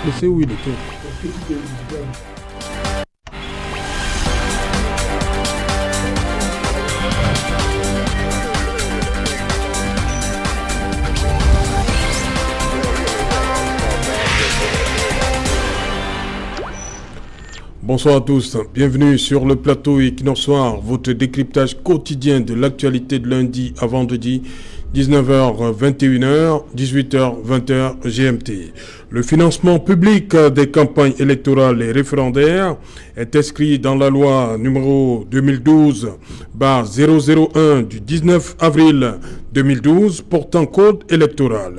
laissé où il était. Bonsoir à tous, bienvenue sur le plateau Equinox Soir, votre décryptage quotidien de l'actualité de lundi à vendredi, 19h, 21h, 18h, 20h GMT. Le financement public des campagnes électorales et référendaires est inscrit dans la loi numéro 2012-001 du 19 avril 2012 portant code électoral.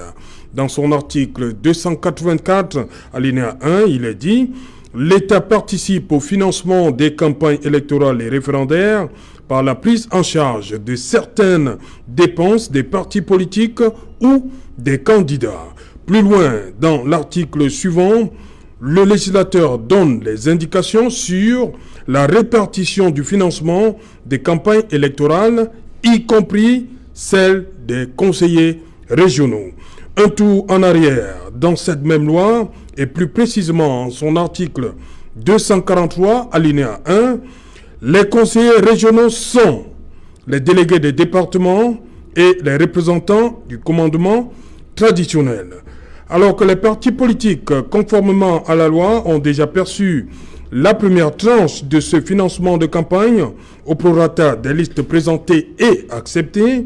Dans son article 284, alinéa 1, il est dit: l'État participe au financement des campagnes électorales et référendaires par la prise en charge de certaines dépenses des partis politiques ou des candidats. Plus loin, dans l'article suivant, le législateur donne les indications sur la répartition du financement des campagnes électorales, y compris celle des conseillers régionaux. Un tour en arrière, dans cette même loi, et plus précisément en son article 243, alinéa 1, les conseillers régionaux sont les délégués des départements et les représentants du commandement traditionnel. Alors que les partis politiques, conformément à la loi, ont déjà perçu la première tranche de ce financement de campagne au prorata des listes présentées et acceptées,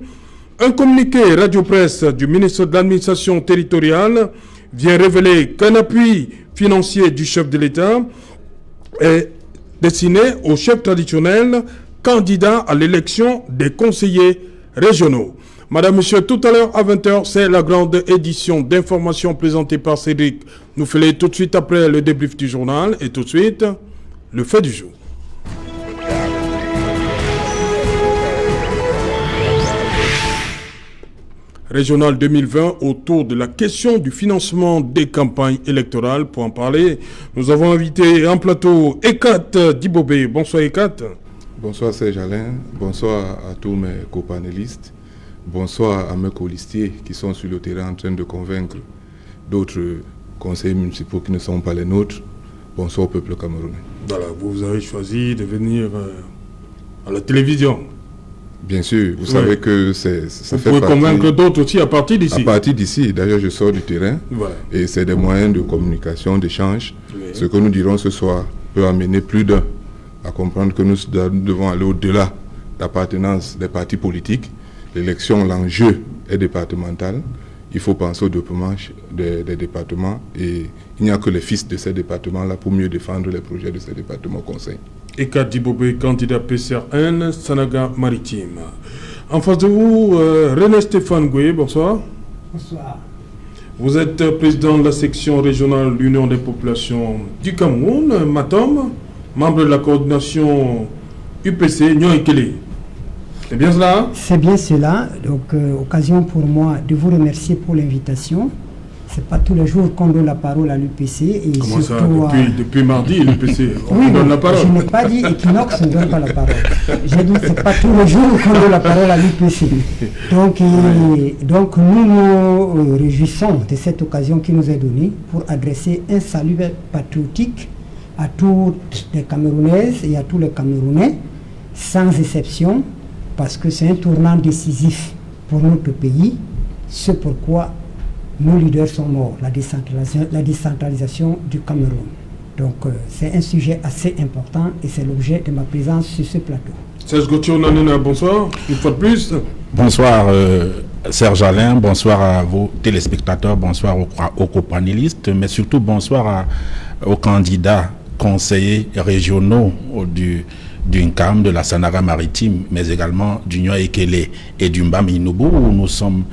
un communiqué radio-presse du ministre de l'Administration territoriale vient révéler qu'un appui financier du chef de l'État est destiné aux chefs traditionnels candidats à l'élection des conseillers régionaux. Madame, Monsieur, tout à l'heure à 20h, c'est la grande édition d'information présentée par Cédric. Nous faisons tout de suite après le débrief du journal et tout de suite le fait du jour. Régional 2020 autour de la question du financement des campagnes électorales. Pour en parler, nous avons invité en plateau Ekat Dibobé. Bonsoir Ekat. Bonsoir Serge Alain, bonsoir à tous mes copanélistes, bonsoir à mes colistiers qui sont sur le terrain en train de convaincre d'autres conseillers municipaux qui ne sont pas les nôtres. Bonsoir au peuple camerounais. Voilà, vous avez choisi de venir à la télévision. Bien sûr, vous savez que ça vous fait partie... Vous pouvez convaincre d'autres aussi à partir d'ici. À partir d'ici, d'ailleurs je sors du terrain, voilà. Et c'est des moyens de communication, d'échange. Oui. Ce que nous dirons ce soir peut amener plus d'un à comprendre que nous devons aller au-delà d'appartenance des partis politiques. L'élection, l'enjeu est départemental. Il faut penser au développement des départements et il n'y a que les fils de ces départements-là pour mieux défendre les projets de ces départements au conseil. Ekat Dibobé, candidat PCRN, Sanaga Maritime. En face de vous, René Stéphane Goué, bonsoir. Bonsoir. Vous êtes président de la section régionale de l'Union des populations du Cameroun, Matom, membre de la coordination UPC, Nyon-Ekele. C'est bien cela, hein? C'est bien cela. Donc, occasion pour moi de vous remercier pour l'invitation. Ce n'est pas tous les jours qu'on donne la parole à l'UPC. Comment surtout, ça depuis mardi, l'UPC, on donne la parole. Je n'ai pas dit Equinox ne donne pas la parole. J'ai dit que ce n'est pas tous les jours qu'on donne la parole à l'UPC. Donc nous nous réjouissons de cette occasion qui nous est donnée pour adresser un salut patriotique à toutes les Camerounaises et à tous les Camerounais, sans exception, parce que c'est un tournant décisif pour notre pays, ce pourquoi nos leaders sont morts, la décentralisation du Cameroun. Donc c'est un sujet assez important et c'est l'objet de ma présence sur ce plateau. Serge Gauthier Onanena, bonsoir, une fois de plus. Bonsoir Serge Alain, bonsoir à vos téléspectateurs, bonsoir aux copanélistes, mais surtout bonsoir aux candidats conseillers régionaux du NCAM, de la Sanaga Maritime, mais également du Nyon-Ekele et du Mbam-Inoubou, où nous sommes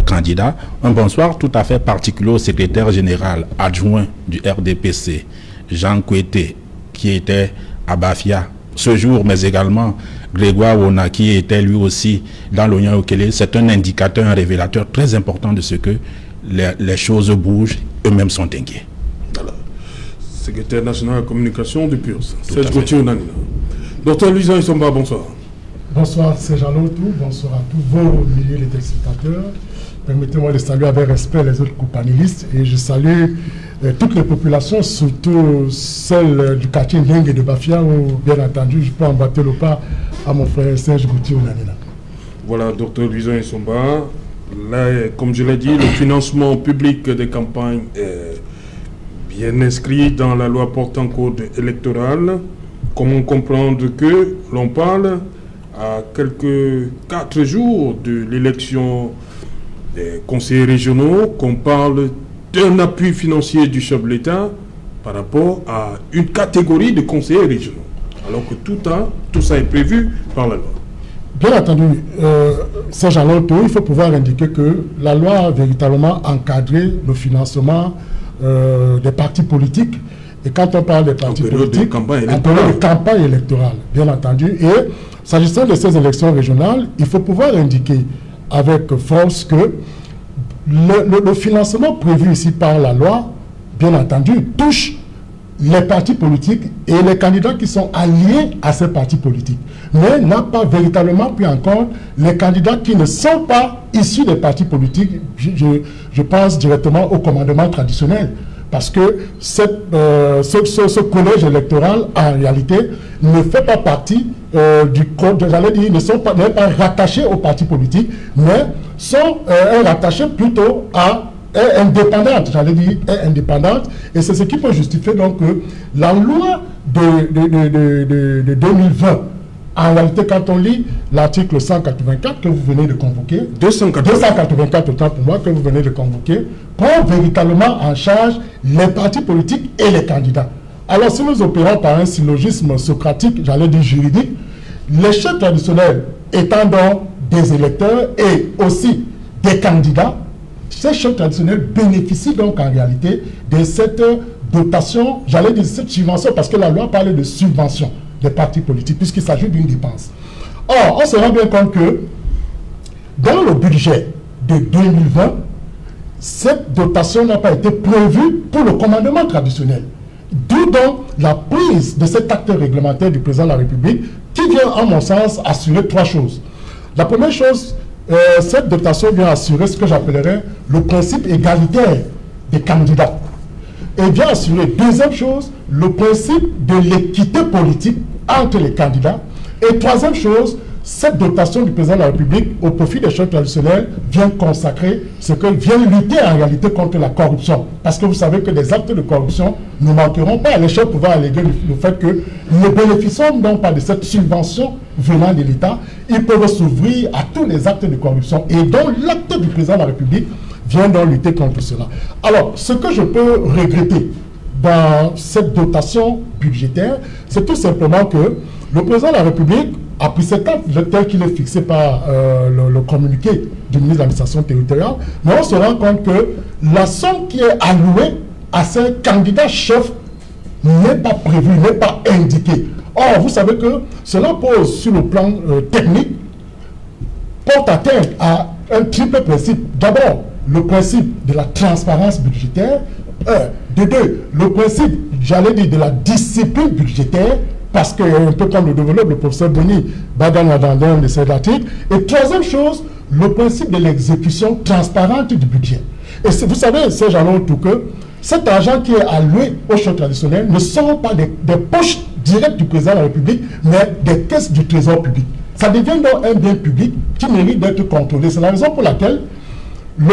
candidats. Un bonsoir tout à fait particulier au secrétaire général adjoint du RDPC, Jean Kouete, qui était à Bafia ce jour, mais également Grégoire Wona, qui était lui aussi dans le Nyon-Ekele. C'est un indicateur, un révélateur très important de ce que les choses bougent, eux-mêmes sont inquiets. Voilà. Secrétaire national de la communication du PURS, Serge Gauthier Onanena. Docteur Luisan Isomba, bonsoir. Bonsoir Serge Anotou, bonsoir à tous vos milliers de téléspectateurs. Permettez-moi de saluer avec respect les autres copanélistes et je salue toutes les populations, surtout celles du quartier Ndeng et de Bafia, où bien entendu je peux emboîter le pas à mon frère Serge Gauthier Onanena. Voilà, Dr Luison Issomba. Là, comme je l'ai dit, le financement public des campagnes est bien inscrit dans la loi portant code électoral. Comment comprendre que l'on parle à quelques 4 jours de l'élection des conseillers régionaux, qu'on parle d'un appui financier du chef de l'État par rapport à une catégorie de conseillers régionaux, alors que tout ça est prévu par la loi. Bien entendu, Serge Lotto, il faut pouvoir indiquer que la loi a véritablement encadré le financement des partis politiques. Et quand on parle des partis politiques, en période de campagne électorale, bien entendu. Et s'agissant de ces élections régionales, il faut pouvoir indiquer avec force que le financement prévu ici par la loi, bien entendu, touche les partis politiques et les candidats qui sont alliés à ces partis politiques, mais n'a pas véritablement pris en compte les candidats qui ne sont pas issus des partis politiques. Je pense directement au commandement traditionnel, parce que ce collège électoral, en réalité, ne fait pas partie du code, j'allais dire, n'est pas rattachés aux partis politiques, mais sont rattachés plutôt à indépendante, j'allais dire indépendante, et c'est ce qui peut justifier donc que la loi de 2020, en réalité quand on lit l'article 184 que vous venez de convoquer, 284 autant pour moi que vous venez de convoquer, prend véritablement en charge les partis politiques et les candidats. Alors si nous opérons par un syllogisme socratique, j'allais dire juridique, les chefs traditionnels étant donc des électeurs et aussi des candidats, ces chefs traditionnels bénéficient donc en réalité de cette dotation, j'allais dire cette subvention, parce que la loi parle de subvention des partis politiques, puisqu'il s'agit d'une dépense. Or, on se rend bien compte que dans le budget de 2020, cette dotation n'a pas été prévue pour le commandement traditionnel. D'où donc la prise de cet acte réglementaire du président de la République, qui vient, à mon sens, assurer 3 choses. La première chose, cette dotation vient assurer ce que j'appellerais le principe égalitaire des candidats. Et vient assurer, deuxième chose, le principe de l'équité politique entre les candidats. Et troisième chose, cette dotation du président de la République au profit des chefs traditionnels vient consacrer ce que vient lutter en réalité contre la corruption. Parce que vous savez que des actes de corruption ne manqueront pas. Les chefs pouvoir alléguer le fait que ne bénéficient donc pas de cette subvention venant de l'État. Ils peuvent s'ouvrir à tous les actes de corruption. Et donc l'acte du président de la République vient donc lutter contre cela. Alors, ce que je peux regretter dans cette dotation budgétaire, c'est tout simplement que le président de la République a pris cet acte tel qu'il est fixé par le communiqué du ministre de l'administration territoriale, mais on se rend compte que la somme qui est allouée à ces candidats chefs n'est pas prévue, n'est pas indiquée. Or, vous savez que cela pose sur le plan technique, porte atteinte à un triple principe. D'abord, le principe de la transparence budgétaire. De deux, le principe, j'allais dire, de la discipline budgétaire, parce que, un peu comme le développe le professeur Boni Badana dans l'un de ses articles. Et troisième chose, le principe de l'exécution transparente du budget. Et vous savez, Serge Lotto, que cet argent qui est alloué aux chefs traditionnels ne sont pas des poches directes du président de la République, mais des caisses du trésor public. Ça devient donc un bien public qui mérite d'être contrôlé. C'est la raison pour laquelle il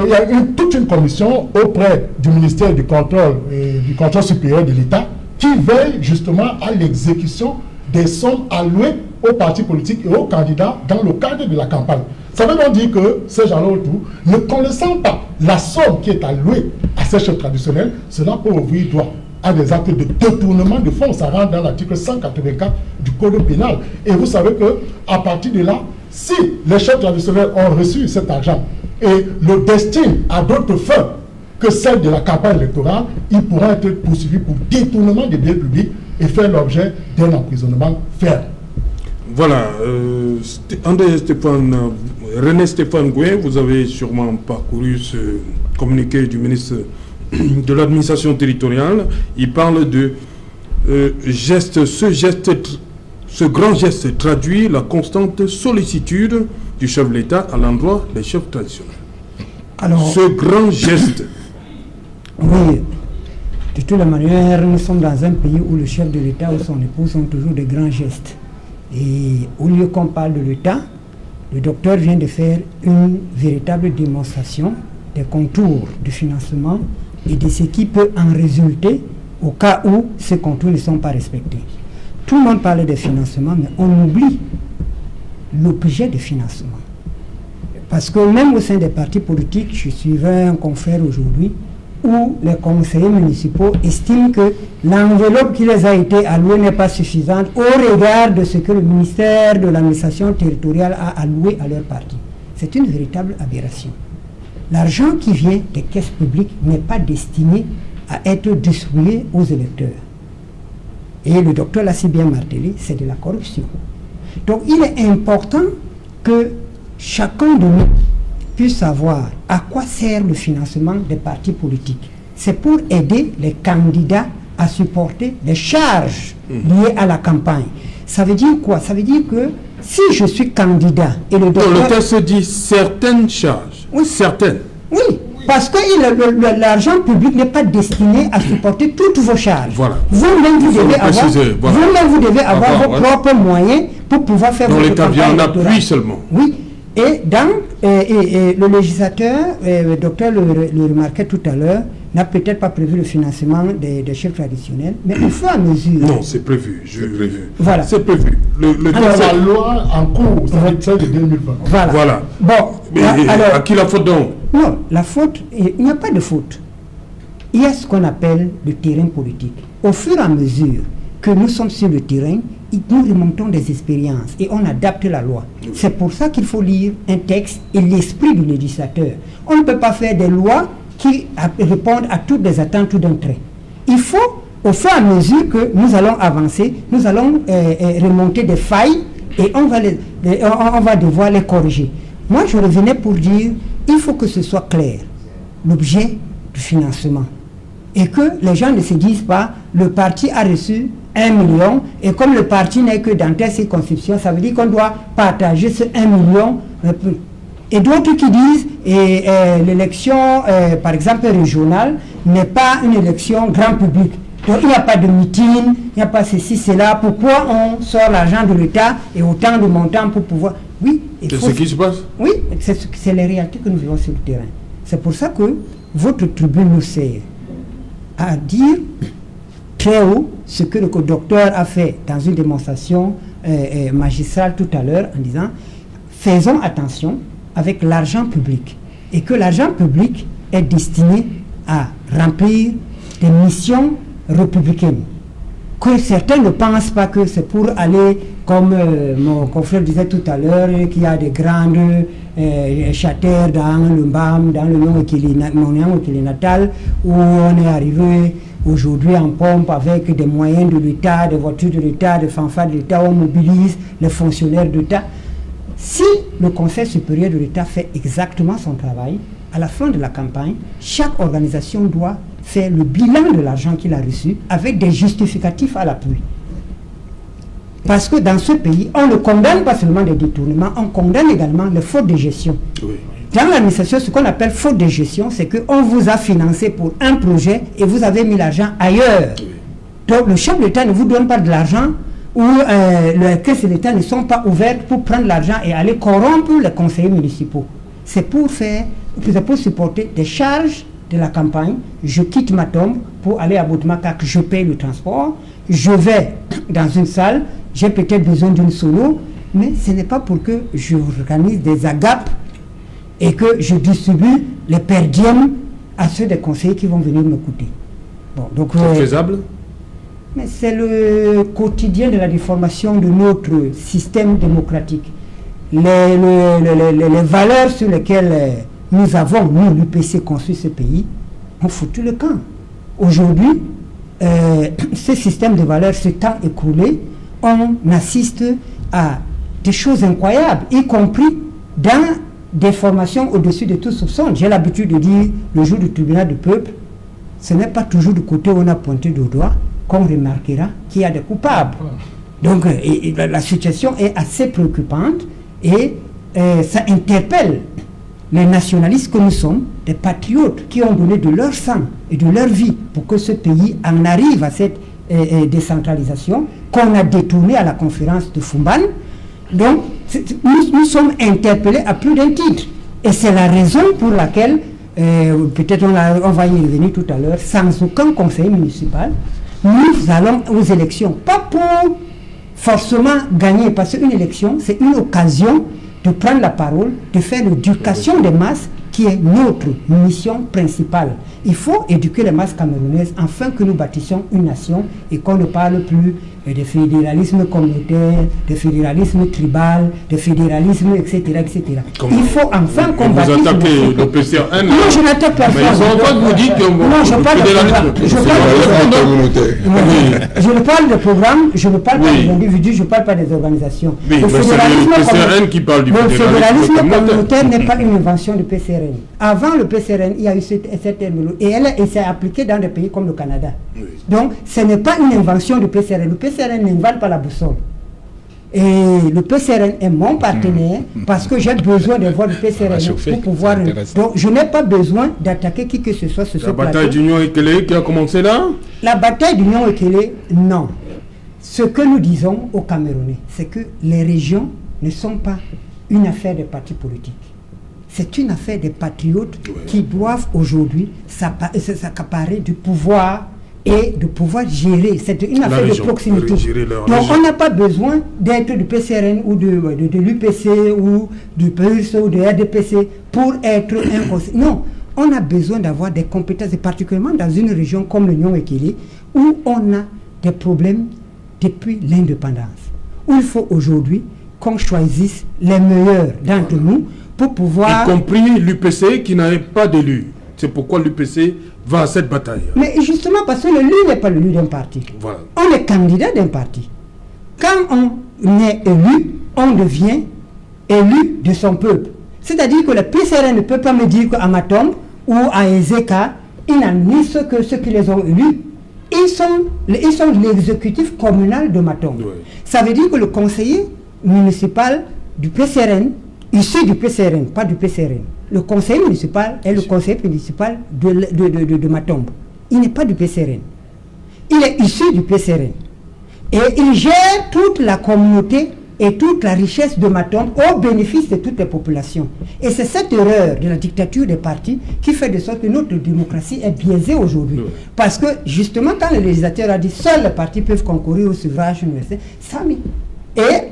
y a toute une commission auprès du ministère du contrôle et du contrôle supérieur de l'État qui veille justement à l'exécution des sommes allouées aux partis politiques et aux candidats dans le cadre de la campagne. Ça veut donc dire que ces gens-là autour, ne connaissant pas la somme qui est allouée à ces chefs traditionnels, cela peut ouvrir droit à des actes de détournement de fonds. Ça rentre dans l'article 184 du Code pénal. Et vous savez qu'à partir de là, si les chefs traditionnels ont reçu cet argent et le destinent à d'autres fins que celle de la campagne électorale, ils pourront être poursuivis pour détournement des biens publics et faire l'objet d'un emprisonnement ferme. Voilà, René Stéphane Gouin, vous avez sûrement parcouru ce communiqué du ministre de l'administration territoriale. Il parle de ce grand geste traduit la constante sollicitude du chef de l'État à l'endroit des chefs traditionnels. Alors, ce grand geste. Oui, toutes les manières, nous sommes dans un pays où le chef de l'État ou son épouse ont toujours de grands gestes. Et au lieu qu'on parle de l'État, le docteur vient de faire une véritable démonstration des contours du financement et de ce qui peut en résulter au cas où ces contours ne sont pas respectés. Tout le monde parle de financement, mais on oublie l'objet de financement. Parce que même au sein des partis politiques, je suivais un confrère aujourd'hui, où les conseillers municipaux estiment que l'enveloppe qui les a été allouée n'est pas suffisante au regard de ce que le ministère de l'administration territoriale a alloué à leur parti. C'est une véritable aberration. L'argent qui vient des caisses publiques n'est pas destiné à être distribué aux électeurs. Et le docteur l'a si bien martelé, c'est de la corruption. Donc il est important que chacun de nous puisse savoir à quoi sert le financement des partis politiques. C'est pour aider les candidats à supporter les charges liées à la campagne. Ça veut dire quoi? Ça veut dire que si je suis candidat et le docteur... Le texte dit certaines charges. Oui. Certaines. Oui, parce que l'argent public n'est pas destiné à supporter toutes vos charges. Voilà. Vous-même, vous devez préciser, avoir, voilà. vous devez avoir vos propres moyens pour pouvoir faire votre campagne Dans l'État vient en électorale. appui seulement. Oui, et le législateur, le docteur le remarquait tout à l'heure, n'a peut-être pas prévu le financement des chefs traditionnels, mais au fur et à mesure... Non, c'est prévu. Voilà. C'est prévu. Alors, la loi en cours, c'est celle de 2020. Voilà. Bon, mais alors, à qui la faute donc? Non, la faute, il n'y a pas de faute. Il y a ce qu'on appelle le terrain politique. Au fur et à mesure que nous sommes sur le terrain, nous remontons des expériences et on adapte la loi. C'est pour ça qu'il faut lire un texte et l'esprit du législateur. On ne peut pas faire des lois qui répondent à toutes les attentes d'un trait. Il faut, au fur et à mesure que nous allons avancer, nous allons remonter des failles et on va devoir les corriger. Moi, je revenais pour dire, il faut que ce soit clair, l'objet du financement. Et que les gens ne se disent pas, le parti a reçu 1 million, et comme le parti n'est que dans telle circonscription, ça veut dire qu'on doit partager ce 1 million. Et d'autres qui disent, l'élection, par exemple, régionale, n'est pas une élection grand public. Donc il n'y a pas de meeting, il n'y a pas ceci, cela. Pourquoi on sort l'argent de l'État et autant de montants pour pouvoir... Oui, c'est ce qui se passe. Oui, c'est les réalités que nous vivons sur le terrain. C'est pour ça que votre tribune nous sert à dire très haut ce que le docteur a fait dans une démonstration magistrale tout à l'heure en disant faisons attention avec l'argent public et que l'argent public est destiné à remplir des missions républicaines. Que certains ne pensent pas que c'est pour aller, comme mon confrère disait tout à l'heure, qu'il y a des grandes châtaires dans le BAM, dans le Monéan natal, où on est arrivé aujourd'hui en pompe avec des moyens de l'État, des voitures de l'État, des fanfares de l'État, on mobilise les fonctionnaires d'État. Si le Conseil supérieur de l'État fait exactement son travail, à la fin de la campagne, chaque organisation doit faire le bilan de l'argent qu'il a reçu avec des justificatifs à l'appui. Parce que dans ce pays, on ne condamne pas seulement les détournements, on condamne également les fautes de gestion. Oui. Dans l'administration, ce qu'on appelle faute de gestion, c'est qu'on vous a financé pour un projet et vous avez mis l'argent ailleurs. Oui. Donc le chef de l'État ne vous donne pas de l'argent ou les caisses de l'État ne sont pas ouvertes pour prendre l'argent et aller corrompre les conseillers municipaux. C'est pour supporter des charges de la campagne. Je quitte ma tombe pour aller à Boutmakak, je paye le transport, je vais dans une salle, j'ai peut-être besoin d'une solo, mais ce n'est pas pour que je organise des agapes et que je distribue les per diem à ceux des conseillers qui vont venir me coûter. Bon, donc, c'est faisable? Mais c'est le quotidien de la déformation de notre système démocratique. Les valeurs sur lesquelles nous avons, nous, l'UPC, construit ce pays, ont foutu le camp. Aujourd'hui, ce système de valeurs s'étant écroulé, on assiste à des choses incroyables, y compris dans des formations au-dessus de tout soupçon. J'ai l'habitude de dire, le jour du tribunal du peuple, ce n'est pas toujours du côté où on a pointé du doigt qu'on remarquera qu'il y a des coupables. Donc la situation est assez préoccupante et ça interpelle les nationalistes que nous sommes, des patriotes qui ont donné de leur sang et de leur vie pour que ce pays en arrive à cette décentralisation qu'on a détournée à la conférence de Fumban. Donc, nous sommes interpellés à plus d'un titre. Et c'est la raison pour laquelle, peut-être on va y revenir tout à l'heure, sans aucun conseil municipal, nous allons aux élections. Pas pour forcément gagner, parce qu'une élection, c'est une occasion de prendre la parole, de faire l'éducation des masses, qui est notre mission principale. Il faut éduquer les masses camerounaises afin que nous bâtissions une nation et qu'on ne parle plus de fédéralisme communautaire, de fédéralisme tribal, de fédéralisme, etc. etc. Il faut enfin qu'on bâtisse... Vous attaquez le PCRN. Non, je n'attaque pas. Mais ils ont vous dites que... Non, je parle de programme, je ne parle pas des individus, je ne parle pas des organisations. Oui, mais c'est le PCRN qui parle du fédéralisme communautaire n'est pas une invention du PCRN. Avant le PCRN, il y a eu cette terminologie et elle s'est appliquée dans des pays comme le Canada. Oui. Donc, ce n'est pas une invention du PCRN. Le PCRN n'invente pas la boussole. Et le PCRN est mon partenaire parce que j'ai besoin de voir le PCRN pour pouvoir... Donc, je n'ai pas besoin d'attaquer qui que ce soit sur ce plateau. La bataille d'Union Ekele qui a commencé là? La bataille d'Union Ekele, non. Ce que nous disons aux Camerounais, c'est que les régions ne sont pas une affaire des partis politiques. C'est une affaire des patriotes qui doivent aujourd'hui s'accaparer du pouvoir et de pouvoir gérer. C'est une affaire de proximité. Donc on n'a pas besoin d'être du PCRN ou de l'UPC ou du PUS ou de RDPC pour être un conseil. Non, on a besoin d'avoir des compétences, et particulièrement dans une région comme l'Union Ekele, où on a des problèmes depuis l'indépendance. Où il faut aujourd'hui qu'on choisisse les meilleurs d'entre nous pour pouvoir... Y compris l'UPC qui n'avait pas d'élu. C'est pourquoi l'UPC va à cette bataille. Mais justement parce que l'élu n'est pas l'élu d'un parti. Voilà. On est candidat d'un parti. Quand on est élu, on devient élu de son peuple. C'est-à-dire que le PCRN ne peut pas me dire qu'à Matombe ou à Ezeka, ils n'admissent que ceux qui les ont élus. Ils sont l'exécutif communal de Matombe. Oui. Ça veut dire que le conseiller municipal du PCRN, issu du PCRN, pas du PCRN. Le conseiller municipal est le conseiller municipal de Matombe. Il n'est pas du PCRN. Il est issu du PCRN. Et il gère toute la communauté et toute la richesse de Matombe au bénéfice de toutes les populations. Et c'est cette erreur de la dictature des partis qui fait de sorte que notre démocratie est biaisée aujourd'hui. Oui. Parce que justement, quand le législateur a dit seuls les partis peuvent concourir au suffrage universel, ça met... Et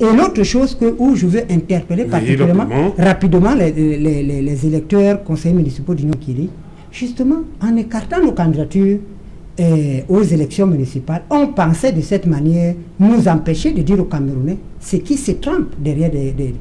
l'autre chose où je veux interpeller particulièrement rapidement les électeurs, conseillers municipaux d'Union Ekele, justement en écartant nos candidatures aux élections municipales, on pensait de cette manière nous empêcher de dire aux Camerounais ce qui se trempe derrière des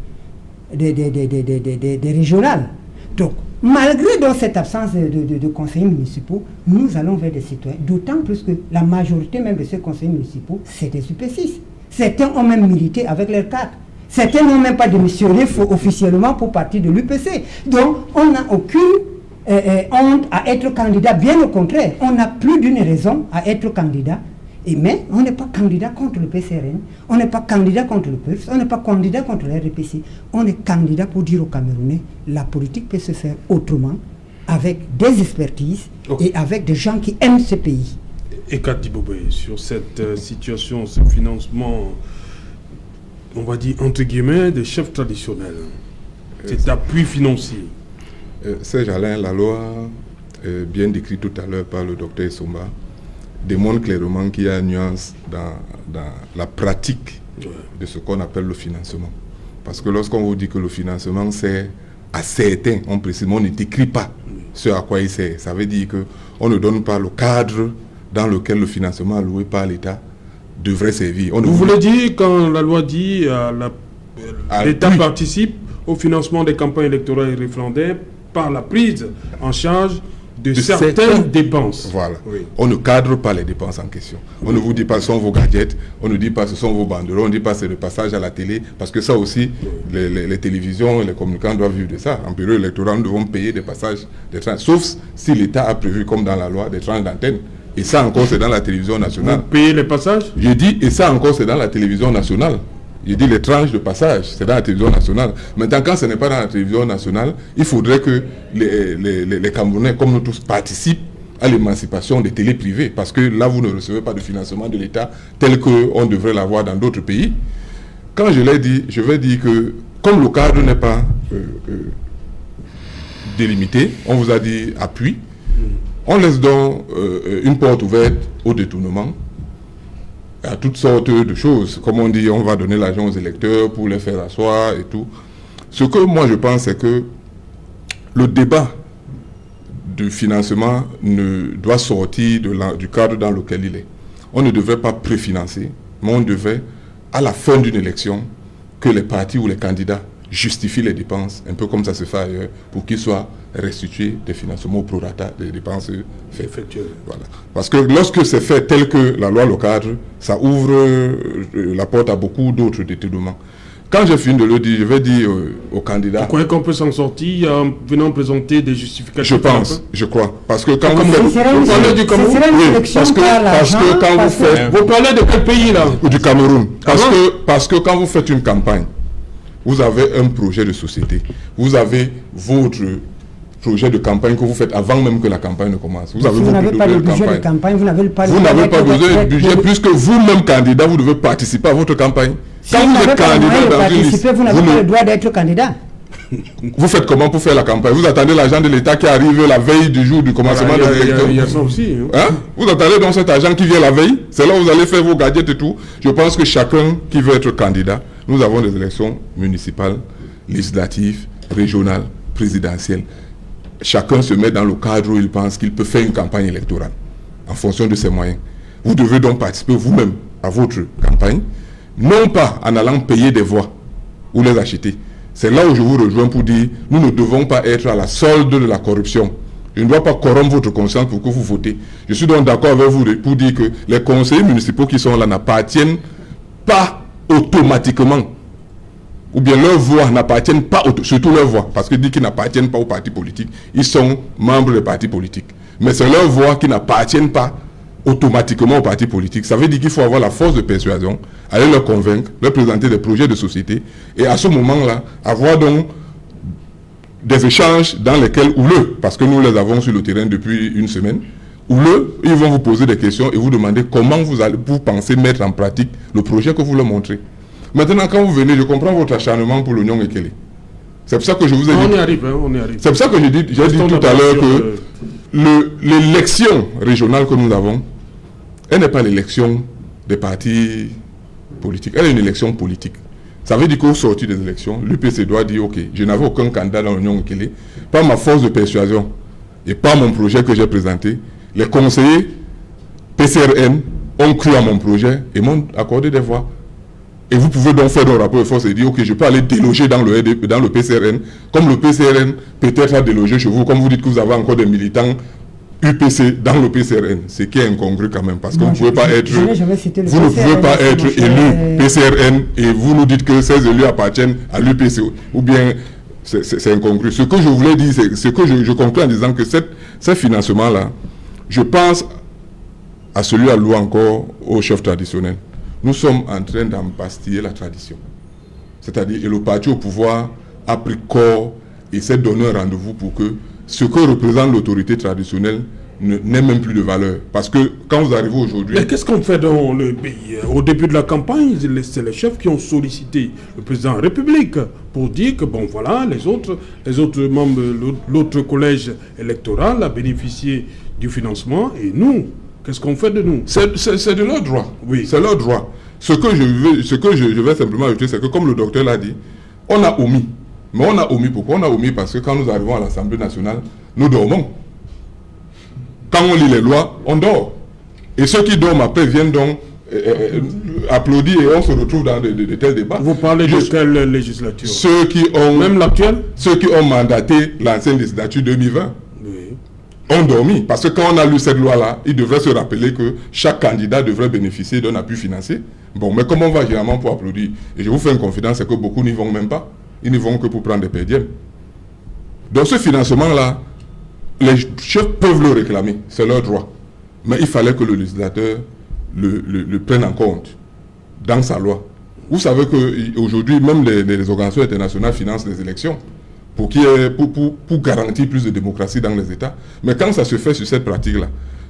régionales. Donc, malgré donc cette absence de conseillers municipaux, nous allons vers des citoyens, d'autant plus que la majorité même de ces conseillers municipaux, c'est des UP6. Certains ont même milité avec leurs cartes. Certains n'ont même pas démissionné officiellement pour partir de l'UPC. Donc, on n'a aucune honte à être candidat. Bien au contraire, on n'a plus d'une raison à être candidat. Mais on n'est pas candidat contre le PCRN, on n'est pas candidat contre le PURS, on n'est pas candidat contre le RDPC. On est candidat pour dire aux Camerounais, la politique peut se faire autrement, avec des expertises et avec des gens qui aiment ce pays. Et Kati Bobé, sur cette situation, ce financement, on va dire entre guillemets, des chefs traditionnels, cet appui financier. Serge Alain, la loi, bien décrite tout à l'heure par le docteur Somba, démontre clairement qu'il y a une nuance dans la pratique de ce qu'on appelle le financement. Parce que lorsqu'on vous dit que le financement c'est à certains, on ne décrit pas ce à quoi il sert. Ça veut dire qu'on ne donne pas le cadre dans lequel le financement alloué par l'État devrait servir. Vous voulez dire, quand la loi dit l'État participe au financement des campagnes électorales et référendaires par la prise en charge de certaines dépenses. Voilà. Oui. On ne cadre pas les dépenses en question. On ne vous dit pas ce sont vos gadgets, on ne dit pas ce sont vos banderoles, on ne dit pas c'est le passage à la télé, parce que ça aussi, les télévisions et les communicants doivent vivre de ça. En période électorale, nous devons payer des passages, des tranches, sauf si l'État a prévu, comme dans la loi, des tranches d'antenne. Et ça encore, c'est dans la télévision nationale. Vous payez les passages? Je dis, et ça encore, c'est dans la télévision nationale. Je dis les tranches de passage, c'est dans la télévision nationale. Maintenant, quand ce n'est pas dans la télévision nationale, il faudrait que les Camerounais, comme nous tous, participent à l'émancipation des télés privées. Parce que là, vous ne recevez pas de financement de l'État tel qu'on devrait l'avoir dans d'autres pays. Quand je l'ai dit, je vais dire que comme le cadre n'est pas délimité, on vous a dit appui, on laisse donc une porte ouverte au détournement, à toutes sortes de choses. Comme on dit, on va donner l'argent aux électeurs pour les faire asseoir et tout. Ce que moi je pense, c'est que le débat du financement doit sortir du cadre dans lequel il est. On ne devrait pas préfinancer, mais on devait, à la fin d'une élection, que les partis ou les candidats justifient les dépenses, un peu comme ça se fait ailleurs, pour qu'ils soient restitués des financements au prorata des dépenses effectuées. Voilà. Parce que lorsque c'est fait tel que la loi le cadre, ça ouvre la porte à beaucoup d'autres détournements. Quand j'ai fini de le dire, je vais dire aux candidats... Vous croyez qu'on peut s'en sortir en venant présenter des justifications? Je crois. Parce que quand vous faites... Vous parlez du Cameroun? Oui, parce que quand vous faites... Vous parlez de quel pays là? Du Cameroun. Parce que quand vous faites une campagne, vous avez un projet de société. Vous avez votre projet de campagne que vous faites avant même que la campagne ne commence. Vous n'avez pas de budget de campagne, vous n'avez pas besoin de budget puisque vous-même candidat, vous devez participer à votre campagne. Si vous n'avez pas candidat dans une liste, vous n'avez pas le droit d'être candidat. Vous faites comment pour faire la campagne? Vous attendez l'agent de l'État qui arrive la veille du jour du commencement des élections. Il y a ça aussi. Hein? Vous attendez donc cet agent qui vient la veille. C'est là où vous allez faire vos gadgets et tout. Je pense que chacun qui veut être candidat, nous avons des élections municipales, législatives, régionales, présidentielles. Chacun se met dans le cadre où il pense qu'il peut faire une campagne électorale en fonction de ses moyens. Vous devez donc participer vous-même à votre campagne, non pas en allant payer des voix ou les acheter. C'est là où je vous rejoins pour dire, nous ne devons pas être à la solde de la corruption. Je ne dois pas corrompre votre conscience pour que vous votez. Je suis donc d'accord avec vous pour dire que les conseillers municipaux qui sont là n'appartiennent pas automatiquement, ou bien leurs voix n'appartiennent pas, surtout leurs voix, parce que dit qu'ils n'appartiennent pas aux partis politiques, ils sont membres des partis politiques. Mais c'est leurs voix qui n'appartiennent pas automatiquement aux partis politiques. Ça veut dire qu'il faut avoir la force de persuasion, aller leur convaincre, leur présenter des projets de société, et à ce moment-là, avoir donc des échanges dans lesquels, parce que nous les avons sur le terrain depuis une semaine, ils vont vous poser des questions et vous demander comment vous pensez mettre en pratique le projet que vous leur montrez. Maintenant, quand vous venez, je comprends votre acharnement pour l'Union Ekele. C'est pour ça que je vous ai dit... On y arrive. C'est pour ça que j'ai dit tout à l'heure que l'élection régionale que nous avons, elle n'est pas l'élection des partis politiques, elle est une élection politique. Ça veut dire qu'au sortir des élections, l'UPC doit dire, ok, je n'avais aucun candidat dans l'Union Ekele, par ma force de persuasion et par mon projet que j'ai présenté, les conseillers PCRN ont cru à mon projet et m'ont accordé des voix. Et vous pouvez donc faire un rapport de force et dire, ok, je peux aller déloger dans le PCRN, comme le PCRN peut-être a délogé chez vous, comme vous dites que vous avez encore des militants UPC dans le PCRN, ce qui est incongru quand même, parce que vous ne pouvez pas être élu PCRN et vous nous dites que ces élus appartiennent à l'UPC, ou bien c'est incongru. Ce que je voulais dire, c'est ce que je conclue en disant que ces financements-là, je pense à celui alloué encore au chef traditionnel. Nous sommes en train d'embastiller la tradition. C'est-à-dire, et le parti au pouvoir a pris corps et s'est donné un rendez-vous pour que ce que représente l'autorité traditionnelle n'ait même plus de valeur. Parce que quand vous arrivez aujourd'hui... Mais qu'est-ce qu'on fait dans le pays? Au début de la campagne, c'est les chefs qui ont sollicité le président de la République pour dire que, bon voilà, les autres membres, l'autre collège électoral a bénéficié du financement et nous, qu'est-ce qu'on fait de nous? C'est de leur droit. Oui. C'est leur droit. Ce que je vais simplement ajouter, c'est que comme le docteur l'a dit, on a omis. Mais on a omis pourquoi? On a omis parce que quand nous arrivons à l'Assemblée nationale, nous dormons. Quand on lit les lois, on dort. Et ceux qui dorment après viennent donc applaudir et on se retrouve dans de tels débats. Vous parlez de quelle législature? Même l'actuelle? Ceux qui ont mandaté l'ancienne législature 2020. Ont dormi. Parce que quand on a lu cette loi-là, il devrait se rappeler que chaque candidat devrait bénéficier d'un appui financier. Bon, mais comment on va généralement pour applaudir? Et je vous fais une confidence, c'est que beaucoup n'y vont même pas. Ils n'y vont que pour prendre des pédièmes. Donc ce financement-là, les chefs peuvent le réclamer, c'est leur droit. Mais il fallait que le législateur le prenne en compte dans sa loi. Vous savez qu'aujourd'hui, même les organisations internationales financent les élections pour garantir plus de démocratie dans les États. Mais quand ça se fait sur cette pratique-là,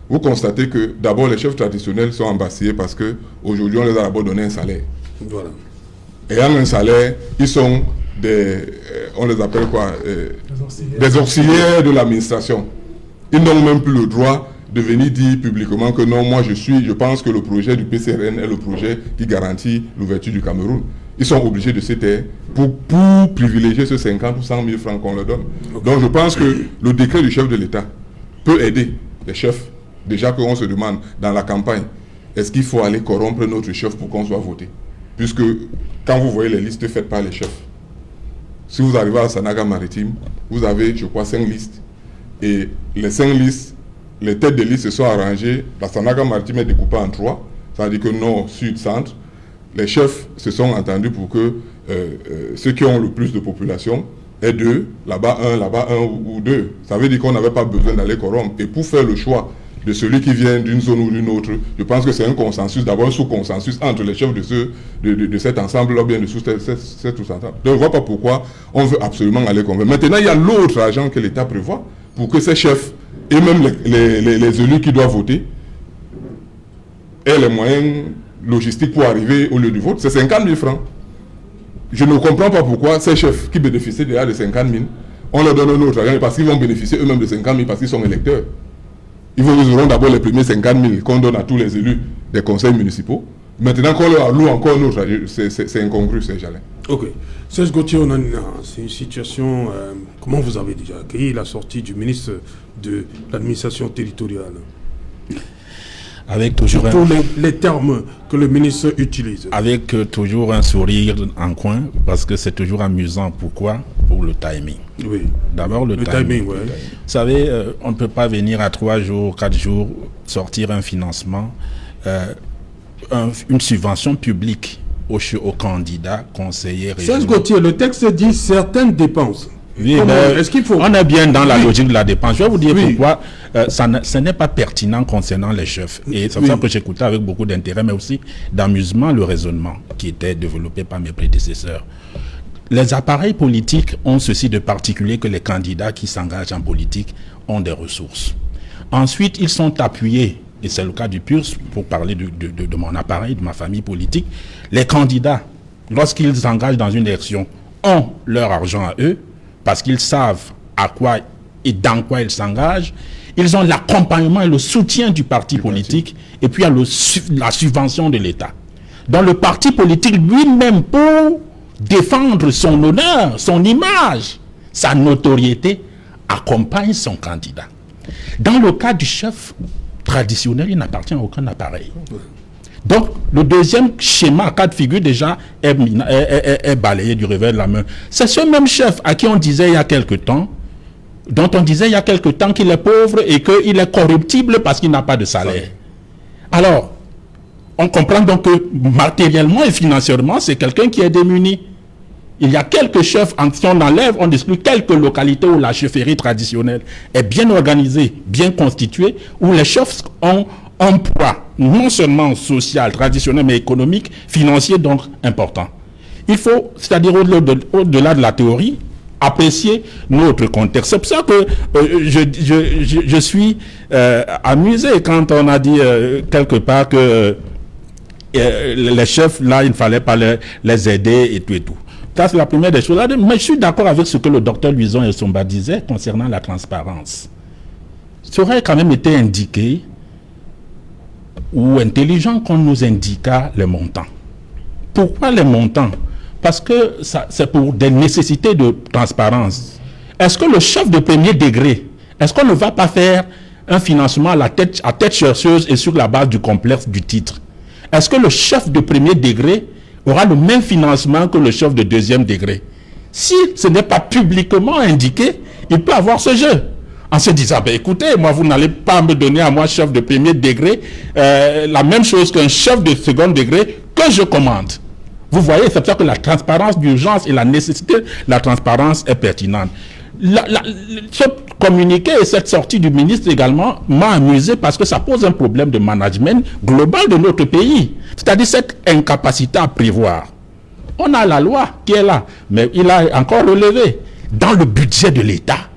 vous constatez que d'abord les chefs traditionnels sont embastillés parce qu'aujourd'hui on les a d'abord donné un salaire. Voilà. Ayant un salaire, ils sont on les appelle quoi, des auxiliaires de l'administration. Ils n'ont même plus le droit de venir dire publiquement que non, moi je pense que le projet du PCRN est le projet qui garantit l'ouverture du Cameroun. Ils sont obligés de se taire pour privilégier ce 50 ou 100 000 francs qu'on leur donne. Okay. Donc je pense que le décret du chef de l'État peut aider les chefs. Déjà qu'on se demande dans la campagne, est-ce qu'il faut aller corrompre notre chef pour qu'on soit voté? Puisque quand vous voyez les listes faites par les chefs, si vous arrivez à Sanaga Maritime, vous avez, je crois, 5 listes. Et les 5 listes, les têtes de liste se sont arrangées. La Sanaga Maritime est découpée en 3, c'est-à-dire que nord, sud, centre. Les chefs se sont entendus pour que ceux qui ont le plus de population aient 2, là-bas 1 ou 2. Ça veut dire qu'on n'avait pas besoin d'aller corrompre. Et pour faire le choix de celui qui vient d'une zone ou d'une autre, je pense que c'est un consensus, d'abord un sous-consensus entre les chefs de cet ensemble, ou bien de cet ensemble. Donc on ne voit pas pourquoi on veut absolument aller convaincre. Maintenant, il y a l'autre argent que l'État prévoit pour que ces chefs, et même les élus qui doivent voter, aient les moyens logistiques pour arriver au lieu du vote. C'est 50 000 francs. Je ne comprends pas pourquoi ces chefs qui bénéficient déjà de 50 000, on leur donne un autre argent parce qu'ils vont bénéficier eux-mêmes de 50 000 parce qu'ils sont électeurs. Ils auront d'abord les premiers 50 000 qu'on donne à tous les élus des conseils municipaux. Maintenant qu'on leur alloue encore un autre, c'est incongru, c'est Jalin. Ok. Serge Gauthier Onanina, c'est une situation... comment vous avez déjà accueilli la sortie du ministre de l'administration territoriale? Avec toujours tous les termes que le ministre utilise. Avec toujours un sourire en coin, parce que c'est toujours amusant. Pourquoi? Pour le timing. Oui. D'abord le timing. Ouais. Vous savez, on ne peut pas venir à 3 jours, 4 jours, sortir un financement, une subvention publique aux candidats, conseillers régionaux. Serge Gauthier, le texte dit certaines dépenses. Oui, est-ce qu'il faut... On est bien dans la logique de la dépense. Je vais vous dire pourquoi ce n'est pas pertinent concernant les chefs. Et c'est pour ça que j'écoutais avec beaucoup d'intérêt, mais aussi d'amusement le raisonnement qui était développé par mes prédécesseurs. Les appareils politiques ont ceci de particulier que les candidats qui s'engagent en politique ont des ressources. Ensuite, ils sont appuyés, et c'est le cas du PURS, pour parler de mon appareil, de ma famille politique. Les candidats, lorsqu'ils s'engagent dans une élection, ont leur argent à eux, parce qu'ils savent à quoi et dans quoi ils s'engagent. Ils ont l'accompagnement et le soutien du parti politique, et puis il y a la subvention de l'État. Donc le parti politique lui-même, pour défendre son honneur, son image, sa notoriété, accompagne son candidat. Dans le cas du chef traditionnel, il n'appartient à aucun appareil. Donc, le deuxième schéma, cas de figure, déjà, est balayé du revers de la main. C'est ce même chef à qui on disait il y a quelque temps, dont on disait il y a quelque temps qu'il est pauvre et qu'il est corruptible parce qu'il n'a pas de salaire. Alors, on comprend donc que matériellement et financièrement, c'est quelqu'un qui est démuni. Il y a quelques chefs, si on enlève, on exclut quelques localités où la chefferie traditionnelle est bien organisée, bien constituée, où les chefs ont un poids non seulement social, traditionnel, mais économique, financier, donc important. Il faut, c'est-à-dire au-delà de la théorie, apprécier notre contexte. C'est pour ça que je suis amusé quand on a dit quelque part que les chefs, là, il ne fallait pas les aider et tout et tout. Ça, c'est la première des choses. Mais je suis d'accord avec ce que le docteur Luison et Somba disaient concernant la transparence. Ça aurait quand même été indiqué ou intelligent qu'on nous indiqua les montants. Pourquoi les montants? Parce que c'est pour des nécessités de transparence. Est-ce que le chef de premier degré, est-ce qu'on ne va pas faire un financement à tête chercheuse et sur la base du complexe du titre? Est-ce que le chef de premier degré aura le même financement que le chef de deuxième degré? Si ce n'est pas publiquement indiqué, il peut avoir ce jeu. En se disant, écoutez, moi, vous n'allez pas me donner à moi, chef de premier degré, la même chose qu'un chef de second degré que je commande. Vous voyez, c'est pour ça que la transparence d'urgence et la nécessité de la transparence est pertinente. Ce communiqué et cette sortie du ministre également m'a amusé parce que ça pose un problème de management global de notre pays. C'est-à-dire cette incapacité à prévoir. On a la loi qui est là, mais il a encore relevé. Dans le budget de l'État,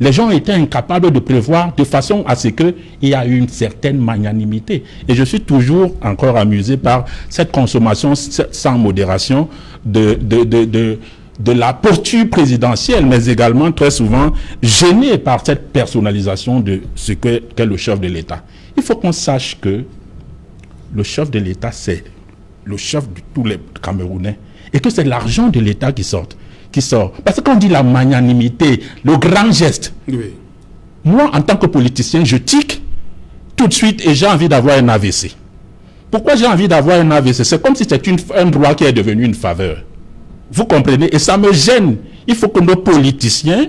les gens étaient incapables de prévoir de façon à ce qu'il y a une certaine magnanimité. Et je suis toujours encore amusé par cette consommation sans modération de la posture présidentielle, mais également très souvent gêné par cette personnalisation de ce qu'est le chef de l'État. Il faut qu'on sache que le chef de l'État, c'est le chef de tous les Camerounais et que c'est l'argent de l'État qui sort. Parce que quand on dit la magnanimité, le grand geste, oui. Moi, en tant que politicien, je tique tout de suite et j'ai envie d'avoir un AVC. Pourquoi j'ai envie d'avoir un AVC? C'est comme si c'était un droit qui est devenu une faveur. Vous comprenez? Et ça me gêne. Il faut que nos politiciens,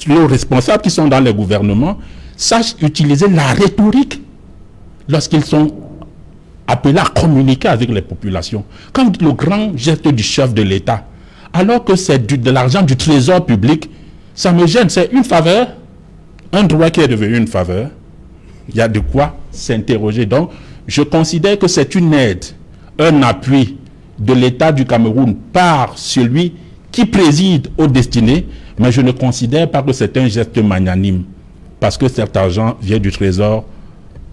nos responsables qui sont dans les gouvernements, sachent utiliser la rhétorique lorsqu'ils sont appelés à communiquer avec les populations. Quand le grand geste du chef de l'État, alors que c'est de l'argent du trésor public, ça me gêne. C'est une faveur, un droit qui est devenu une faveur. Il y a de quoi s'interroger. Donc, je considère que c'est une aide, un appui de l'État du Cameroun par celui qui préside aux destinées, mais je ne considère pas que c'est un geste magnanime, parce que cet argent vient du trésor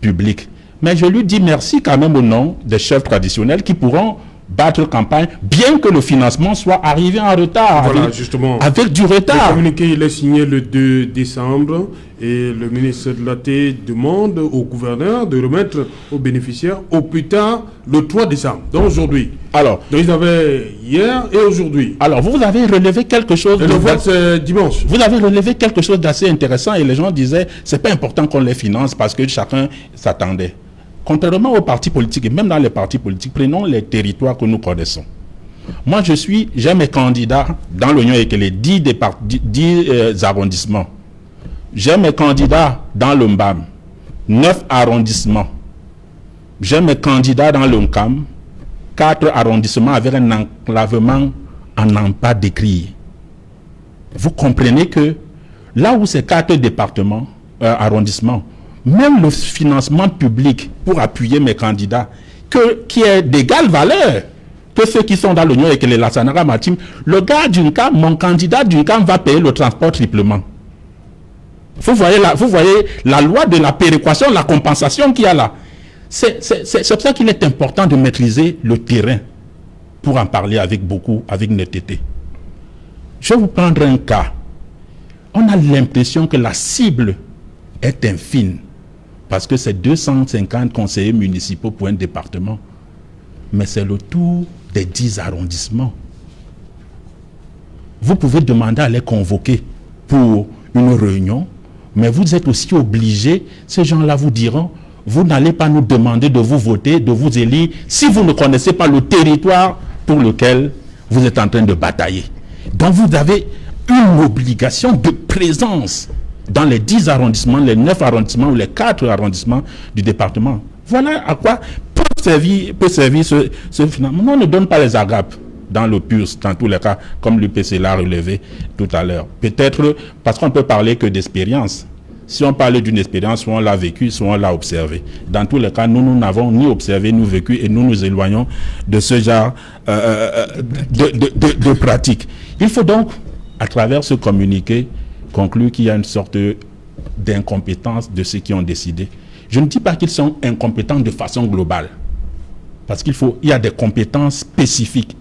public. Mais je lui dis merci quand même au nom des chefs traditionnels qui pourront battre campagne, bien que le financement soit arrivé en retard, voilà, justement, avec du retard. Le communiqué, il est signé le 2 décembre et le ministre de la T demande au gouverneur de remettre aux bénéficiaires au plus tard le 3 décembre, donc aujourd'hui. Alors, donc ils avaient hier et aujourd'hui. Alors, vous avez relevé quelque chose... Et le vote, c'est dimanche. Vous avez relevé quelque chose d'assez intéressant et les gens disaient, c'est pas important qu'on les finance parce que chacun s'attendait. Contrairement aux partis politiques, et même dans les partis politiques, prenons les territoires que nous connaissons. Moi, j'ai mes candidats dans l'Oignon et que les 10 arrondissements. J'ai mes candidats dans le Mbam, 9 arrondissements. J'ai mes candidats dans le Nkam, 4 arrondissements avec un enclavement en n'en pas décrit. Vous comprenez que là où ces 4 arrondissements, même le financement public pour appuyer mes candidats, qui est d'égale valeur que ceux qui sont dans l'Oignon et que les Lassanara Matim, le gars d'une CAM, mon candidat d'une CAM va payer le transport triplement. Vous voyez la loi de la péréquation, la compensation qu'il y a là. C'est pour ça qu'il est important de maîtriser le terrain pour en parler avec netteté. Je vais vous prendre un cas. On a l'impression que la cible est infime. Parce que c'est 250 conseillers municipaux pour un département. Mais c'est le tour des 10 arrondissements. Vous pouvez demander à les convoquer pour une réunion, mais vous êtes aussi obligé, ces gens-là vous diront, vous n'allez pas nous demander de vous voter, de vous élire, si vous ne connaissez pas le territoire pour lequel vous êtes en train de batailler. Donc vous avez une obligation de présence dans les 10 arrondissements, les 9 arrondissements ou les 4 arrondissements du département. Voilà à quoi peut servir ce financement. On ne donne pas les agapes dans le PURS, dans tous les cas, comme l'UPC l'a relevé tout à l'heure. Peut-être parce qu'on ne peut parler que d'expérience. Si on parle d'une expérience, soit on l'a vécu, soit on l'a observé. Dans tous les cas, nous n'avons ni observé, ni vécu, et nous nous éloignons de ce genre de pratique. Il faut donc, à travers ce communiqué, conclut qu'il y a une sorte d'incompétence de ceux qui ont décidé. Je ne dis pas qu'ils sont incompétents de façon globale, parce il y a des compétences spécifiques.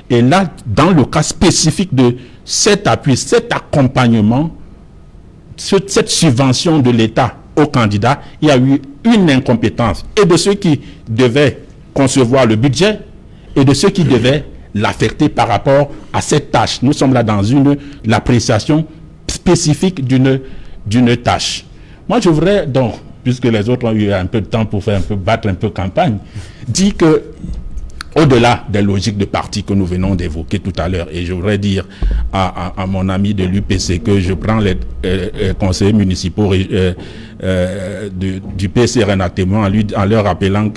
Et là, dans le cas spécifique de cet appui, cet accompagnement, cette subvention de l'État aux candidats, il y a eu une incompétence, et de ceux qui devaient concevoir le budget, et de ceux qui devaient l'affecter par rapport à cette tâche. Nous sommes là dans l'appréciation spécifique d'une tâche. Moi, je voudrais donc, puisque les autres ont eu un peu de temps pour battre un peu campagne, dire que au-delà des logiques de parti que nous venons d'évoquer tout à l'heure, et je voudrais dire à mon ami de l'UPC que je prends les conseillers municipaux du PCRN à témoin en leur rappelant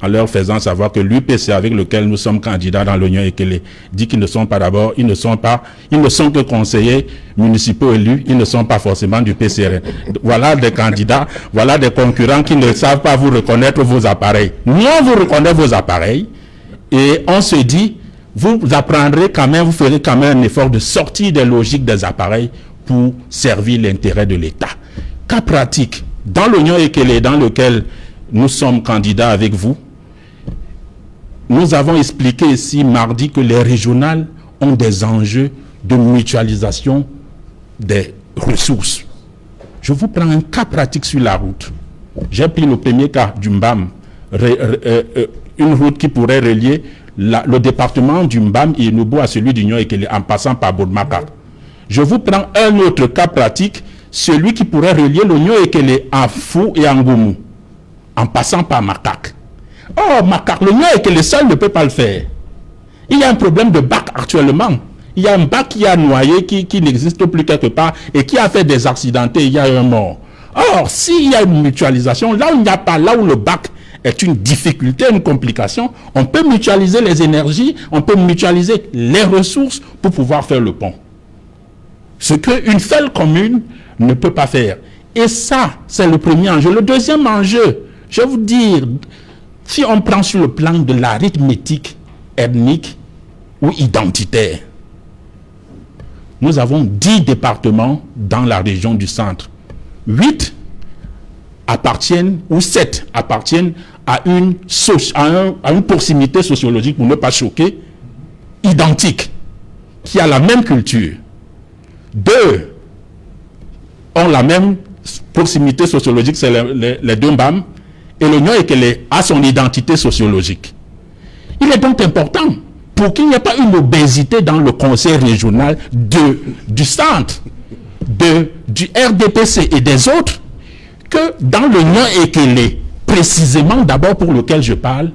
en leur faisant savoir que l'UPC avec lequel nous sommes candidats dans l'Oignon et Ekele dit qu'ils ne sont pas d'abord, ils ne sont que conseillers municipaux élus, ils ne sont pas forcément du PCRN. Voilà des candidats, voilà des concurrents qui ne savent pas vous reconnaître vos appareils. Nous, on vous reconnaît vos appareils. Et on se dit, vous apprendrez quand même, vous ferez quand même un effort de sortir des logiques des appareils pour servir l'intérêt de l'État. Cas pratique, dans l'Union Ekele, dans lequel nous sommes candidats avec vous, nous avons expliqué ici mardi que les régionales ont des enjeux de mutualisation des ressources. Je vous prends un cas pratique sur la route. J'ai pris le premier cas du Mbam, une route qui pourrait relier le département du Mbam et Noubou à celui d'Union Ekele en passant par Bodmaka. Je vous prends un autre cas pratique, celui qui pourrait relier l'Union Ekele à Fou et à Ngoumou en passant par Makak. Oh, Makak, l'Union Ekele seul ne peut pas le faire. Il y a un problème de bac actuellement. Il y a un bac qui a noyé, qui n'existe plus quelque part et qui a fait des accidentés, il y a un mort. Or, s'il y a une mutualisation, là où il n'y a pas, là où le bac est une difficulté, une complication, on peut mutualiser les énergies, on peut mutualiser les ressources pour pouvoir faire le pont. Ce qu'une seule commune ne peut pas faire. Et ça, c'est le premier enjeu. Le deuxième enjeu, je vais vous dire, si on prend sur le plan de l'arithmétique ethnique ou identitaire, nous avons 10 départements dans la région du centre. 8 appartiennent, ou 7 appartiennent à une proximité sociologique, pour ne pas choquer, identique, qui a la même culture. 2 ont la même proximité sociologique, c'est les deux Mbam, et l'Union Ekele a son identité sociologique. Il est donc important, pour qu'il n'y ait pas une obésité dans le conseil régional du centre, du RDPC et des autres, que dans l'Union Ekele, précisément d'abord pour lequel je parle,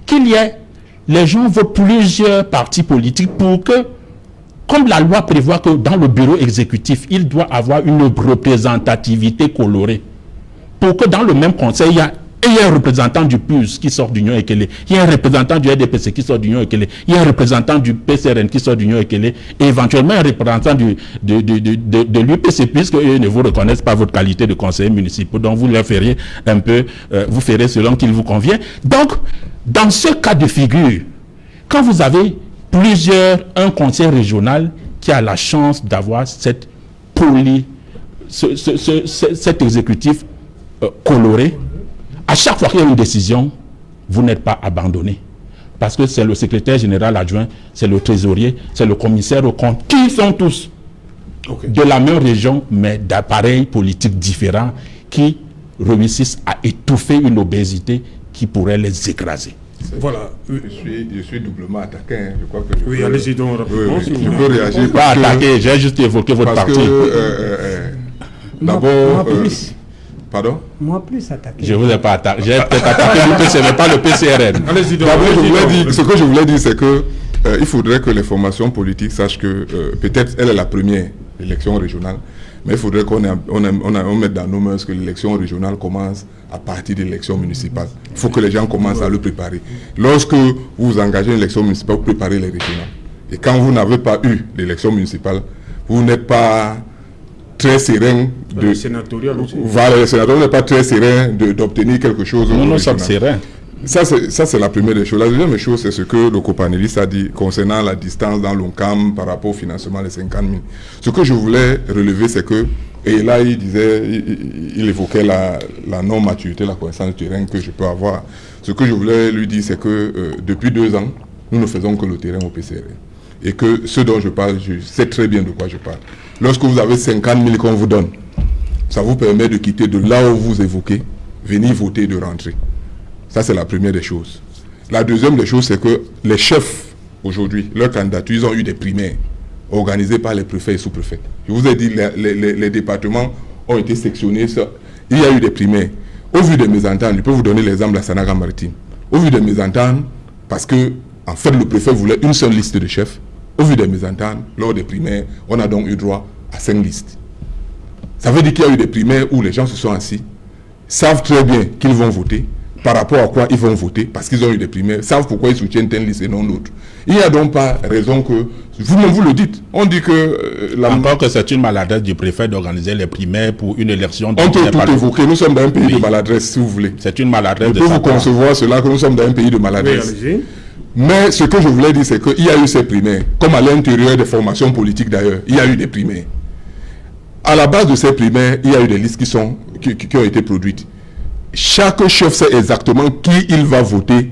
qu'il y ait, les gens votent plusieurs partis politiques pour que, comme la loi prévoit que dans le bureau exécutif, il doit avoir une représentativité colorée, pour que dans le même conseil, il y a un représentant du PUS qui sort d'Union Ekele, il y a un représentant du RDPC qui sort d'Union Ekele, il y a un représentant du PCRN qui sort d'Union Ekele, et éventuellement un représentant de l'UPC, puisque eux ne vous reconnaissent pas votre qualité de conseiller municipal, donc vous leur ferez un peu, vous ferez selon qu'il vous convient. Donc, dans ce cas de figure, quand vous avez un conseil régional qui a la chance d'avoir cet exécutif coloré, à chaque fois qu'il y a une décision, vous n'êtes pas abandonné. Parce que c'est le secrétaire général adjoint, c'est le trésorier, c'est le commissaire au compte, qui sont tous de la même région, mais d'appareils politiques différents, qui réussissent à étouffer une obésité qui pourrait les écraser. Voilà. Je suis doublement attaqué. Hein. Je crois que oui, allez-y donc rapidement. Je peux réagir. Pas attaqué, j'ai juste évoqué votre parti. D'abord. Pardon? Moi plus attaqué. Je ne vous ai pas attaqué. J'ai peut-être attaqué l'UPC, mais pas le PCRN. Allez-y donc. Ce que je voulais dire, c'est que il faudrait que les formations politiques sachent que peut-être elle est la première élection régionale, mais il faudrait qu'on mette dans nos mœurs que l'élection régionale commence à partir de l'élection municipale. Il faut que les gens commencent à le préparer. Lorsque vous engagez une élection municipale, vous préparez les régionales. Et quand vous n'avez pas eu l'élection municipale, vous n'êtes pas très serein de... Le sénatorial aussi. Voilà, le sénatorial n'est pas très serein d'obtenir quelque chose. Nous sommes sereins. Ça, c'est la première des choses. La deuxième chose, c'est ce que le copanéliste a dit concernant la distance dans l'ONCAM par rapport au financement des 50 000. Ce que je voulais relever, c'est que, et là, il évoquait la non-maturité, la connaissance du terrain que je peux avoir. Ce que je voulais lui dire, c'est que depuis 2 ans, nous ne faisons que le terrain au PCRN. Et que ce dont je parle, je sais très bien de quoi je parle. Lorsque vous avez 50 000 qu'on vous donne, ça vous permet de quitter de là où vous évoquez, venir voter et de rentrer. Ça, c'est la première des choses. La deuxième des choses, c'est que les chefs, aujourd'hui, leur candidature, ils ont eu des primaires organisées par les préfets et sous-préfets. Je vous ai dit, les départements ont été sectionnés. Il y a eu des primaires. Au vu des mésententes, je peux vous donner l'exemple de la Sanaga Maritime. Au vu des mésententes, parce que, en fait, le préfet voulait une seule liste de chefs. Au vu des mésententes, lors des primaires, on a donc eu droit à 5 listes. Ça veut dire qu'il y a eu des primaires où les gens se sont assis, savent très bien qu'ils vont voter, par rapport à quoi ils vont voter, parce qu'ils ont eu des primaires, savent pourquoi ils soutiennent telle liste et non l'autre. Il n'y a donc pas raison que... Vous-même vous le dites. On dit que... Encore que c'est une maladresse du préfet d'organiser les primaires pour une élection... On peut tout évoquer. Nous sommes dans un pays de maladresse, si vous voulez. C'est une maladresse. Je peux vous concevoir cela, que nous sommes dans un pays de maladresse. Oui, Mais ce que je voulais dire, c'est qu'il y a eu ces primaires, comme à l'intérieur des formations politiques d'ailleurs, il y a eu des primaires. À la base de ces primaires, il y a eu des listes qui ont été produites. Chaque chef sait exactement qui il va voter,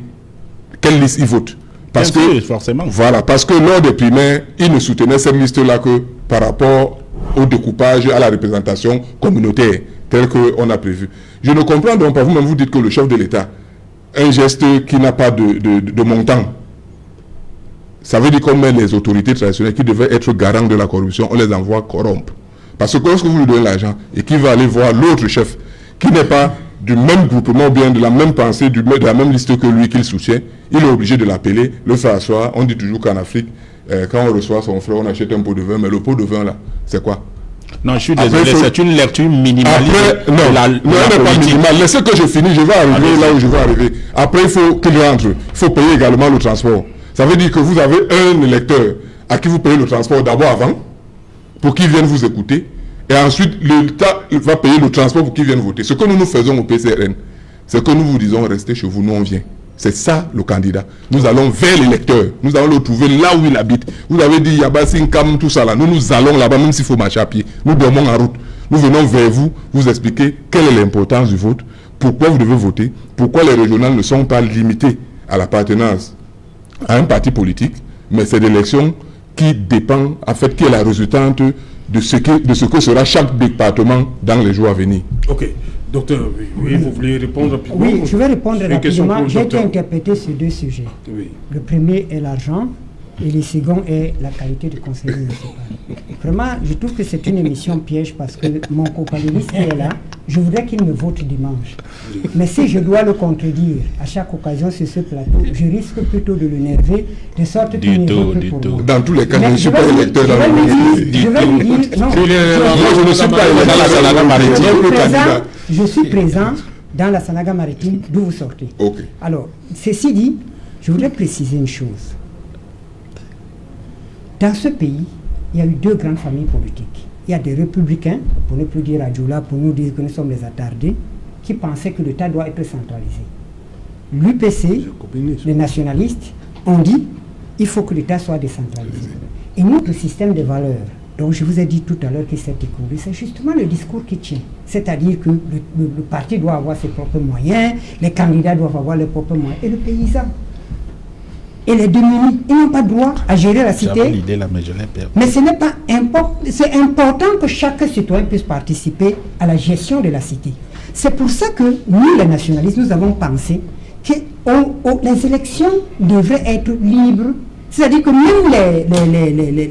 quelle liste il vote. Parce Bien que, sûr, forcément. Voilà, parce que lors des primaires, il ne soutenait cette liste-là que par rapport au découpage, à la représentation communautaire, telle qu'on a prévu. Je ne comprends donc pas, vous-même vous dites que le chef de l'État, un geste qui n'a pas de montant, ça veut dire qu'on met les autorités traditionnelles qui devaient être garants de la corruption, on les envoie corrompre. Parce que lorsque vous lui donnez l'argent et qu'il va aller voir l'autre chef qui n'est pas du même groupement ou bien de la même pensée, de la même liste que lui qu'il soutient, il est obligé de l'appeler, le faire asseoir. On dit toujours qu'en Afrique, quand on reçoit son frère, on achète un pot de vin, mais le pot de vin là, c'est quoi? Non, je suis désolé, c'est une lecture minimaliste de la politique. Laissez que je finisse, je vais arriver là où je vais arriver. Après, il faut qu'il rentre, il faut payer également le transport. Ça veut dire que vous avez un électeur à qui vous payez le transport d'abord avant, pour qu'il vienne vous écouter, et ensuite l'État va payer le transport pour qu'il vienne voter. Ce que nous faisons au PCRN, c'est que nous vous disons restez chez vous, nous on vient. C'est ça le candidat. Nous allons vers l'électeur, nous allons le trouver là où il habite. Vous avez dit Yabassinkam, tout ça là, nous allons là-bas même s'il faut marcher à pied. Nous dormons en route. Nous venons vers vous, vous expliquer quelle est l'importance du vote, pourquoi vous devez voter, pourquoi les régionales ne sont pas limitées à l'appartenance à un parti politique, mais c'est l'élection qui dépend, en fait, qui est la résultante de ce que sera chaque département dans les jours à venir. Ok. Docteur, oui, vous voulez répondre rapidement? Oui, je vais répondre rapidement. J'ai été docteur. interprété sur deux sujets. Oui. Le premier est l'argent et le second est la qualité du conseiller municipal. Vraiment, je trouve que c'est une émission piège parce que mon copanéliste qui est là, je voudrais qu'il me vote dimanche. Mais si je dois le contredire à chaque occasion sur ce plateau, je risque plutôt de l'énerver, de sorte qu'il ne vote plus pour moi. Dans tous les cas, je Mais ne suis pas électeur dans le je vais lui dire, non, je ne suis pas électeur dans la Sanaga maritime. je suis présent dans la Sanaga maritime d'où vous sortez. Okay. Alors, ceci dit, je voudrais préciser une chose. Dans ce pays, il y a eu deux grandes familles politiques. Il y a des républicains, pour ne plus dire Adjoula, pour nous dire que nous sommes les attardés, qui pensaient que l'État doit être centralisé. L'UPC, les nationalistes, ont dit il faut que l'État soit décentralisé. Et notre système de valeurs, dont je vous ai dit tout à l'heure qu'il s'est écoulé, c'est justement le discours qui tient. C'est-à-dire que le parti doit avoir ses propres moyens, les candidats doivent avoir leurs propres moyens, et le paysan. Et les démunis, ils n'ont pas droit à gérer la cité. J'avais l'idée là, mais je l'ai perdu. Mais ce n'est pas important. C'est important que chaque citoyen puisse participer à la gestion de la cité. C'est pour ça que nous, les nationalistes, nous avons pensé que les élections devraient être libres. C'est-à-dire que même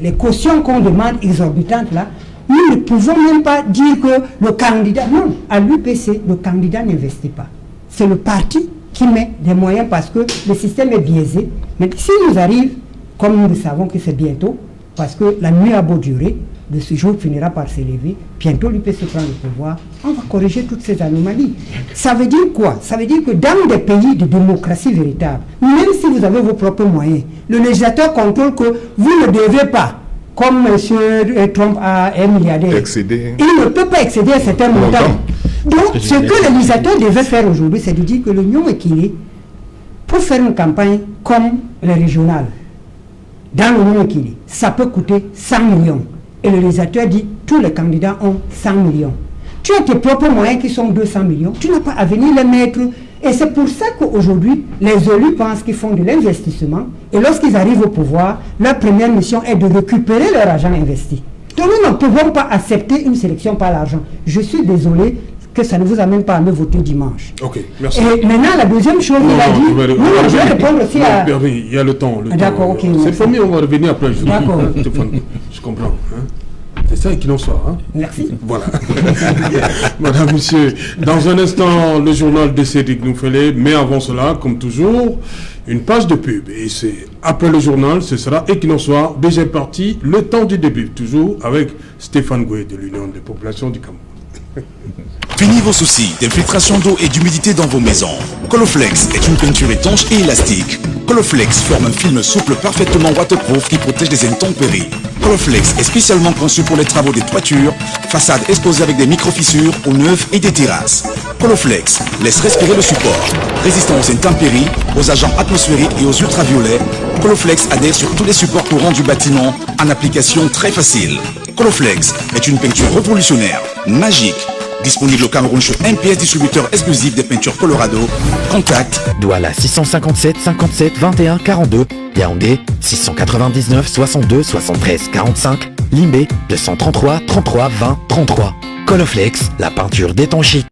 les cautions qu'on demande exorbitantes là, nous ne pouvons même pas dire que le candidat... Non, à l'UPC, le candidat n'investit pas. C'est le parti qui met des moyens parce que le système est biaisé. Mais si nous arrive, comme nous le savons que c'est bientôt, parce que la nuit a beau durer, de ce jour finira par s'élever, bientôt l'UPC prend le pouvoir, on va corriger toutes ces anomalies. Ça veut dire quoi? Ça veut dire que dans des pays de démocratie véritable, même si vous avez vos propres moyens, le législateur contrôle que vous ne devez pas, comme M. Trump a un milliardaire, excéder. Il ne peut pas excéder un certain montant. Donc, ce que le législateur devait faire aujourd'hui, c'est de dire que l'Union Équilibre, pour faire une campagne comme les régionales, dans l'Union Équilibre, ça peut coûter 100 millions. Et le législateur dit, tous les candidats ont 100 millions. Tu as tes propres moyens qui sont 200 millions, tu n'as pas à venir les mettre. Et c'est pour ça qu'aujourd'hui, les élus pensent qu'ils font de l'investissement. Et lorsqu'ils arrivent au pouvoir, leur première mission est de récupérer leur argent investi. Donc nous ne pouvons pas accepter une sélection par l'argent. Je suis désolé que ça ne vous amène pas à me voter dimanche. Ok, merci. Et maintenant, la deuxième chose, il a dit... je vais répondre aussi à... Il y a le temps. D'accord, ok. C'est promis, on va revenir après. D'accord. Je comprends. Hein? C'est ça qu'il en soit. Hein? Merci. Voilà. Madame, monsieur, dans un instant, le journal de Cédric Noufélé, mais avant cela, comme toujours, une page de pub. Et c'est après le journal, ce sera et qu'il en soit déjà parti, le temps du début, toujours avec Stéphane Goué de l'Union des populations du Cameroun. Fini vos soucis d'infiltration d'eau et d'humidité dans vos maisons. Coloflex est une peinture étanche et élastique. Coloflex forme un film souple parfaitement waterproof qui protège des intempéries. Colorflex est spécialement conçu pour les travaux des toitures, façades exposées avec des micro-fissures aux neuves et des terrasses. Colorflex laisse respirer le support. Résistant aux intempéries, aux agents atmosphériques et aux ultraviolets, Colorflex adhère sur tous les supports courants du bâtiment en application très facile. Colorflex est une peinture révolutionnaire, magique. Disponible au Cameroun chez MPS, distributeur exclusif des peintures Colorado. Contact Douala 657 57 21 42, Yaoundé 699 62 73 45, Limbé 233 33 20 33. Colorflex, la peinture d'étanché.